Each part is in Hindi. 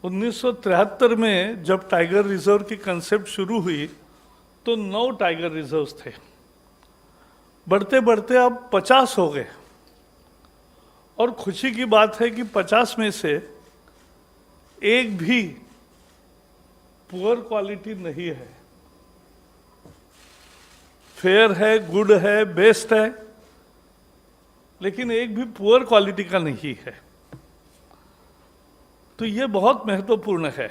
1973 में जब टाइगर रिजर्व की कंसेप्ट शुरू हुई तो 9 टाइगर रिजर्व्स थे। बढ़ते बढ़ते अब 50 हो गए और खुशी की बात है कि 50 में से एक भी पुअर क्वालिटी नहीं है। फेयर है, गुड है, बेस्ट है, लेकिन एक भी पुअर क्वालिटी का नहीं है। तो ये बहुत महत्वपूर्ण है।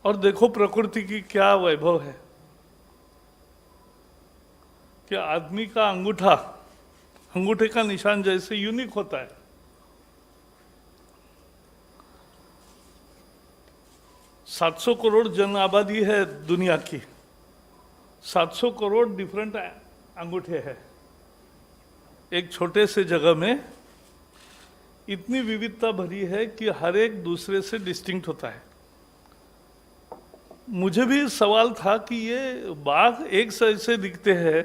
और देखो प्रकृति की क्या वैभव है कि आदमी का अंगूठे का निशान जैसे यूनिक होता है। सात 700 करोड़ जन आबादी है दुनिया की, 700 करोड़ डिफरेंट अंगूठे हैं। एक छोटे से जगह में इतनी विविधता भरी है कि हर एक दूसरे से डिस्टिंक्ट होता है। मुझे भी सवाल था कि ये बाघ एक से दिखते हैं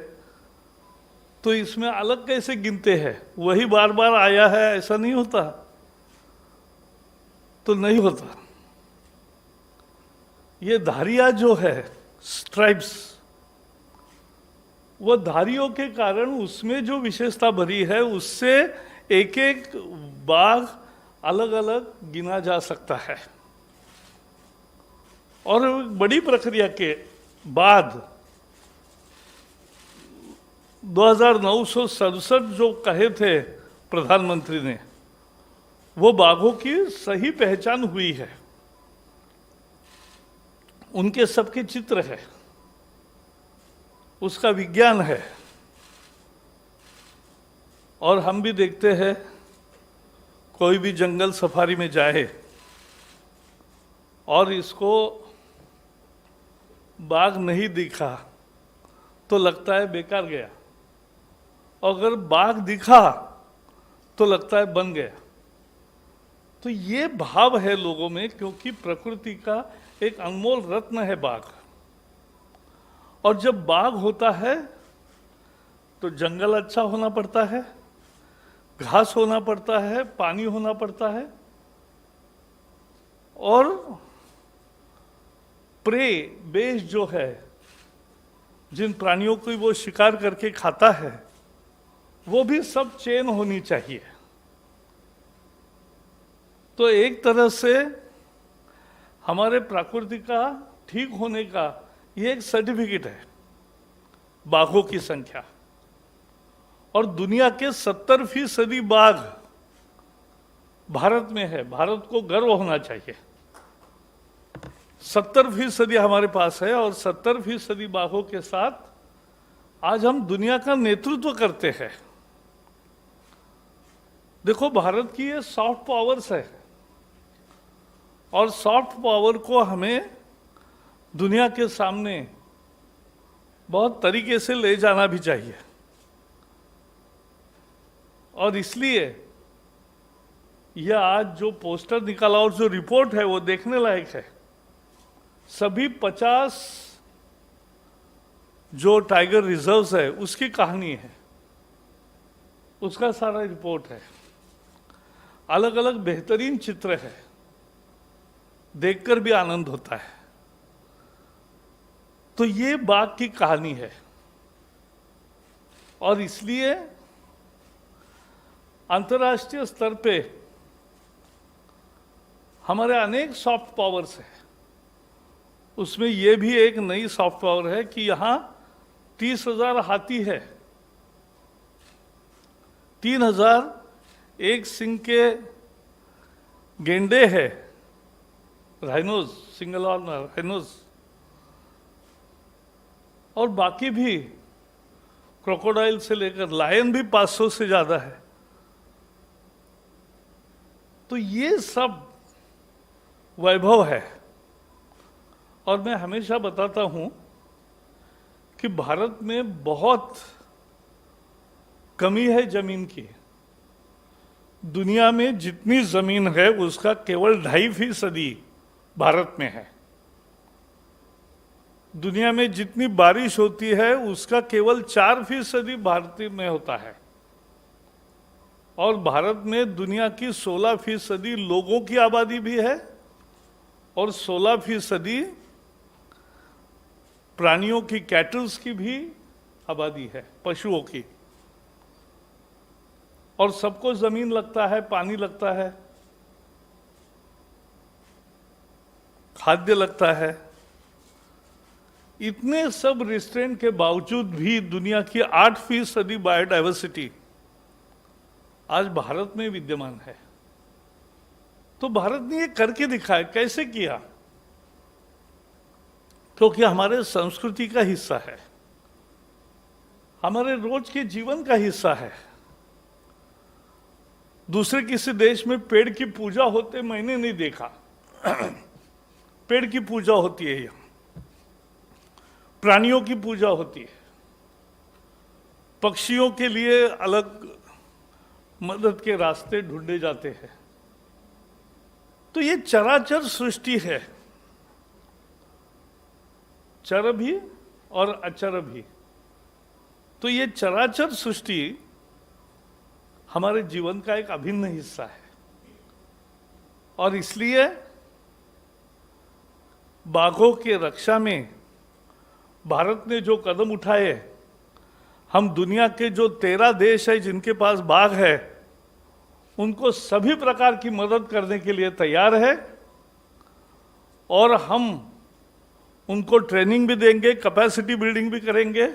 तो इसमें अलग कैसे गिनते हैं, वही बार बार आया है ऐसा नहीं होता। तो नहीं होता। ये धारियां जो है स्ट्राइप्स, वो धारियों के कारण उसमें जो विशेषता भरी है उससे एक एक बाघ अलग अलग गिना जा सकता है। और बड़ी प्रक्रिया के बाद 2967 जो कहे थे प्रधानमंत्री ने, वो बाघों की सही पहचान हुई है। उनके सबके चित्र है, उसका विज्ञान है। और हम भी देखते हैं, कोई भी जंगल सफारी में जाए और इसको बाघ नहीं दिखा तो लगता है बेकार गया, अगर बाघ दिखा तो लगता है बन गया। तो ये भाव है लोगों में, क्योंकि प्रकृति का एक अनमोल रत्न है बाघ। और जब बाघ होता है तो जंगल अच्छा होना पड़ता है, घास होना पड़ता है, पानी होना पड़ता है, और प्रे बेस जो है, जिन प्राणियों को वो शिकार करके खाता है, वो भी सब चेन होनी चाहिए। तो एक तरह से हमारे प्रकृति का ठीक होने का ये एक सर्टिफिकेट है, बाघों की संख्या। और दुनिया के 70% बाघ भारत में है। भारत को गर्व होना चाहिए। 70% हमारे पास है और 70% बाघों के साथ आज हम दुनिया का नेतृत्व करते हैं। देखो, भारत की ये सॉफ्ट पावर्स है और सॉफ्ट पावर को हमें दुनिया के सामने बहुत तरीके से ले जाना भी चाहिए। और इसलिए यह आज जो पोस्टर निकाला और जो रिपोर्ट है वो देखने लायक है। सभी 50 जो टाइगर रिजर्व्स है उसकी कहानी है, उसका सारा रिपोर्ट है। अलग अलग बेहतरीन चित्र है, देखकर भी आनंद होता है। तो ये बाघ की कहानी है। और इसलिए अंतर्राष्ट्रीय स्तर पे हमारे अनेक सॉफ्ट पावर्स हैं। उसमें यह भी एक नई सॉफ्ट पावर है कि यहां 30,000 हाथी है, 3,000 एक सिंह के गेंडे है, राइनोज, सिंगल हॉर्न राइनोज, और बाकी भी क्रोकोडाइल से लेकर लायन भी 500 से ज्यादा है। तो ये सब वैभव है। और मैं हमेशा बताता हूं कि भारत में बहुत कमी है जमीन की। दुनिया में जितनी जमीन है उसका केवल 2.5% भारत में है। दुनिया में जितनी बारिश होती है उसका केवल 4% भारत में होता है। और भारत में दुनिया की 16% लोगों की आबादी भी है और 16% प्राणियों की, कैटल्स की भी आबादी है, पशुओं की। और सबको जमीन लगता है, पानी लगता है, खाद्य लगता है। इतने सब रिस्ट्रेंट के बावजूद भी दुनिया की 8% बायोडाइवर्सिटी आज भारत में विद्यमान है। तो भारत ने ये करके दिखाया। कैसे किया? क्योंकि हमारे संस्कृति का हिस्सा है, हमारे रोज के जीवन का हिस्सा है। दूसरे किसी देश में पेड़ की पूजा होते मैंने नहीं देखा। पेड़ की पूजा होती है, यहाँ प्राणियों की पूजा होती है, पक्षियों के लिए अलग मदद के रास्ते ढूंढे जाते हैं। तो ये चराचर सृष्टि है, चर भी और अचर भी। तो ये चराचर सृष्टि हमारे जीवन का एक अभिन्न हिस्सा है। और इसलिए बाघों की रक्षा में भारत ने जो कदम उठाए, हम दुनिया के जो 13 देश है जिनके पास बाघ है, उनको सभी प्रकार की मदद करने के लिए तैयार है। और हम उनको ट्रेनिंग भी देंगे, कैपेसिटी बिल्डिंग भी करेंगे,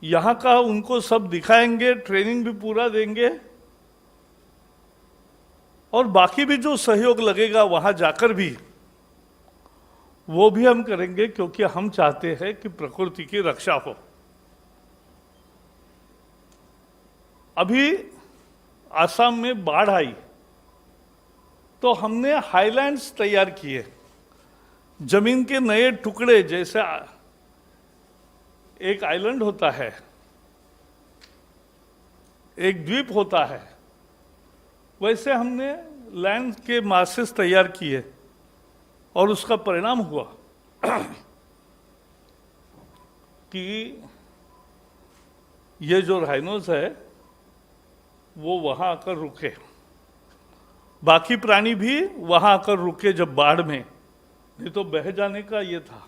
यहाँ का उनको सब दिखाएंगे, ट्रेनिंग भी पूरा देंगे। और बाकी भी जो सहयोग लगेगा वहाँ जाकर भी वो भी हम करेंगे, क्योंकि हम चाहते हैं कि प्रकृति की रक्षा हो। अभी आसाम में बाढ़ आई तो हमने हाईलैंड्स तैयार किए, जमीन के नए टुकड़े। जैसे एक आइलैंड होता है, एक द्वीप होता है, वैसे हमने लैंड के मासेस तैयार किए। और उसका परिणाम हुआ कि ये जो राइनोस है वो वहां आकर रुके, बाकी प्राणी भी वहां आकर रुके जब बाढ़ में, नहीं तो बह जाने का ये था।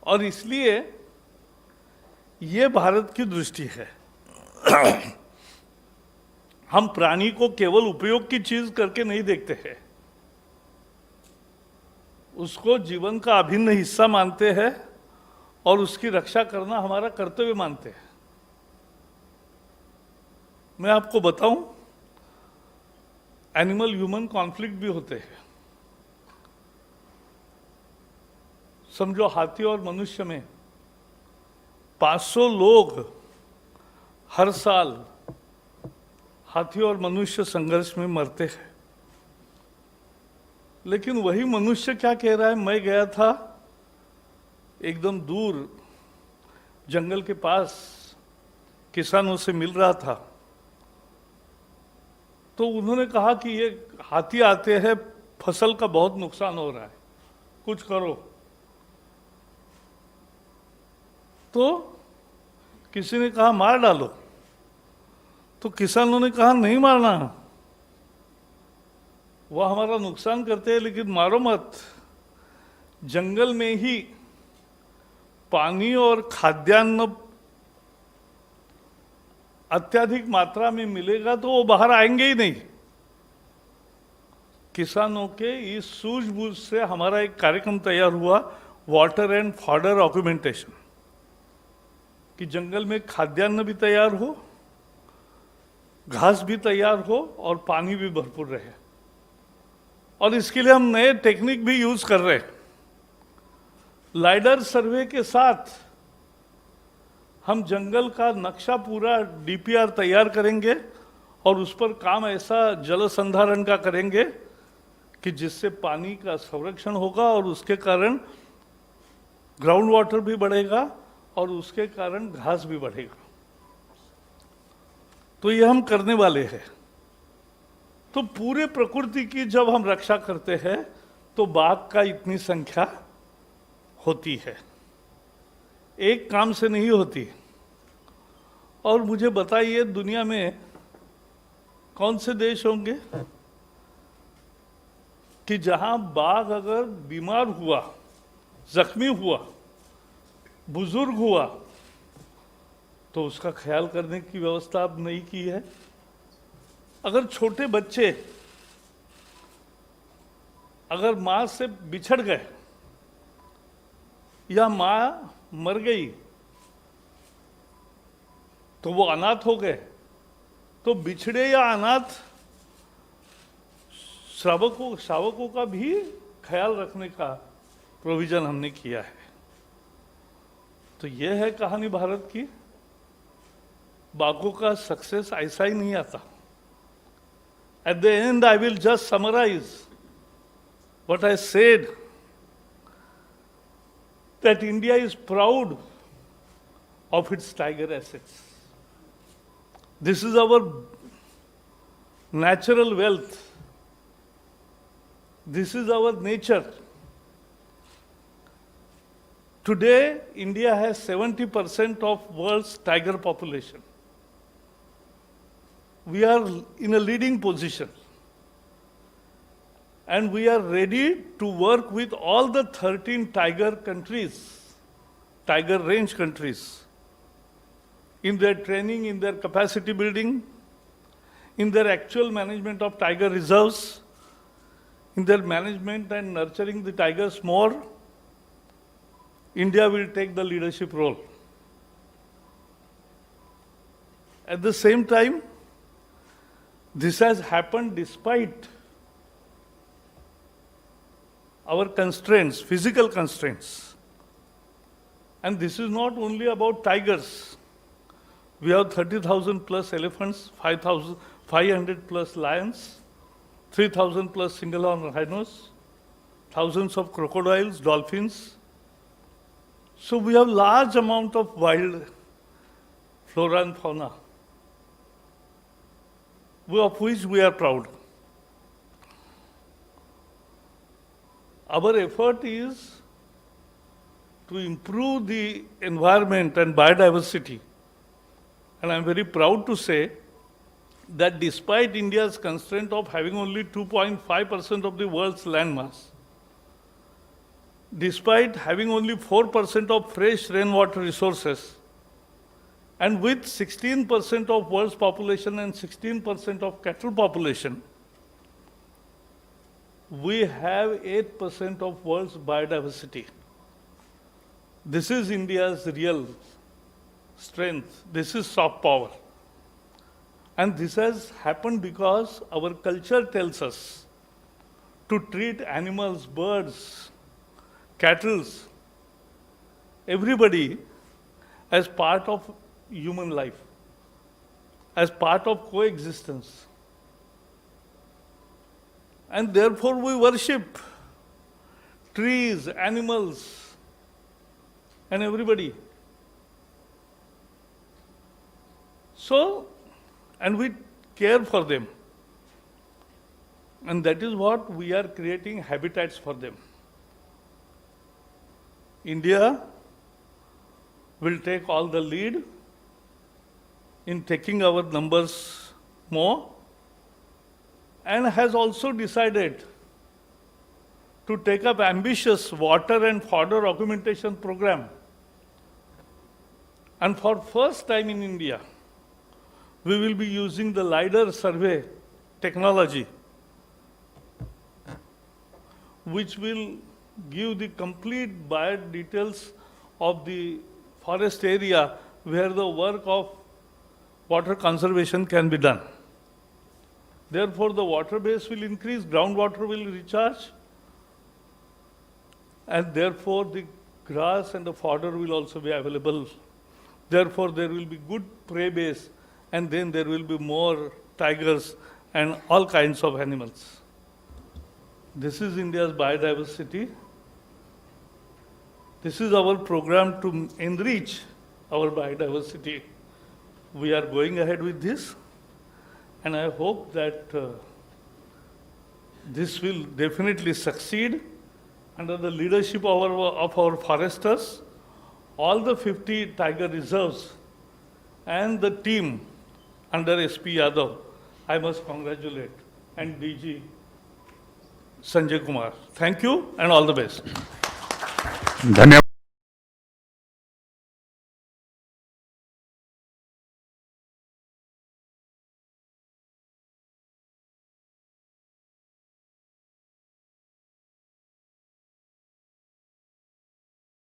और इसलिए ये भारत की दृष्टि है। हम प्राणी को केवल उपयोग की चीज करके नहीं देखते हैं, उसको जीवन का अभिन्न हिस्सा मानते हैं और उसकी रक्षा करना हमारा कर्तव्य मानते हैं। मैं आपको बताऊं, एनिमल ह्यूमन कॉन्फ्लिक्ट भी होते हैं। समझो हाथी और मनुष्य में 500 लोग हर साल हाथी और मनुष्य संघर्ष में मरते हैं। लेकिन वही मनुष्य क्या कह रहा है? मैं गया था एकदम दूर जंगल के पास, किसानों से मिल रहा था, तो उन्होंने कहा कि ये हाथी आते हैं, फसल का बहुत नुकसान हो रहा है, कुछ करो। तो किसी ने कहा मार डालो, तो किसानों ने कहा नहीं मारना, वह हमारा नुकसान करते हैं, लेकिन मारो मत। जंगल में ही पानी और खाद्यान्न अत्यधिक मात्रा में मिलेगा तो वो बाहर आएंगे ही नहीं। किसानों के इस सूझबूझ से हमारा एक कार्यक्रम तैयार हुआ, वाटर एंड फॉडर ऑक्यूमेंटेशन, कि जंगल में खाद्यान्न भी तैयार हो, घास भी तैयार हो और पानी भी भरपूर रहे। और इसके लिए हम नए टेक्निक भी यूज कर रहे हैं। लाइडर सर्वे के साथ हम जंगल का नक्शा पूरा डीपीआर तैयार करेंगे और उस पर काम ऐसा जल संधारण का करेंगे कि जिससे पानी का संरक्षण होगा और उसके कारण ग्राउंड वाटर भी बढ़ेगा और उसके कारण घास भी बढ़ेगा। तो ये हम करने वाले हैं। तो पूरे प्रकृति की जब हम रक्षा करते हैं तो बाघ का इतनी संख्या होती है, एक काम से नहीं होती। और मुझे बताइए दुनिया में कौन से देश होंगे कि जहां बाघ अगर बीमार हुआ, जख्मी हुआ, बुजुर्ग हुआ, तो उसका ख्याल करने की व्यवस्था अब नहीं की है। अगर छोटे बच्चे अगर मां से बिछड़ गए या मां मर गई तो वो अनाथ हो गए, तो बिछड़े या अनाथ शावकों का भी ख्याल रखने का प्रोविजन हमने किया है। तो यह है कहानी भारत की। बाघों का सक्सेस ऐसा ही नहीं आता। At the end I will just summarize what I said, that India is proud of its tiger assets. This is our natural wealth. This is our nature. Today, India has 70% of world's tiger population. We are in a leading position. And we are ready to work with all the 13 tiger countries, tiger range countries, in their training, in their capacity building, in their actual management of tiger reserves, in their management and nurturing the tigers more. India will take the leadership role. At the same time, this has happened despite our constraints, physical constraints. And this is not only about tigers. We have 30,000 plus elephants, 500 plus lions, 3,000 plus single-horn rhinos, thousands of crocodiles, dolphins. So we have large amount of wild flora and fauna, of which we are proud. Our effort is to improve the environment and biodiversity. And I'm very proud to say that despite India's constraint of having only 2.5% of the world's landmass, despite having only 4% of fresh rainwater resources, and with 16% of world's population and 16% of cattle population, we have 8% of world's biodiversity. This is India's real strength. This is soft power. And this has happened because our culture tells us to treat animals, birds, cattle, everybody as part of human life, as part of coexistence. And therefore we worship trees, animals, and everybody. So, and we care for them. And that is what we are creating habitats for them. India will take all the lead in taking our numbers more, and has also decided to take up ambitious water and fodder augmentation program. And for first time in India, we will be using the LiDAR survey technology, which will give the complete bio details of the forest area where the work of water conservation can be done. Therefore, the water base will increase, groundwater will recharge, and therefore the grass and the fodder will also be available. Therefore, there will be good prey base, and then there will be more tigers and all kinds of animals. This is India's biodiversity. This is our program to enrich our biodiversity. We are going ahead with this, and I hope that this will definitely succeed under the leadership of our foresters. All the 50 tiger reserves and the team under SP Yadav, I must congratulate, and DG Sanjay Kumar. Thank you and all the best. धन्यवाद.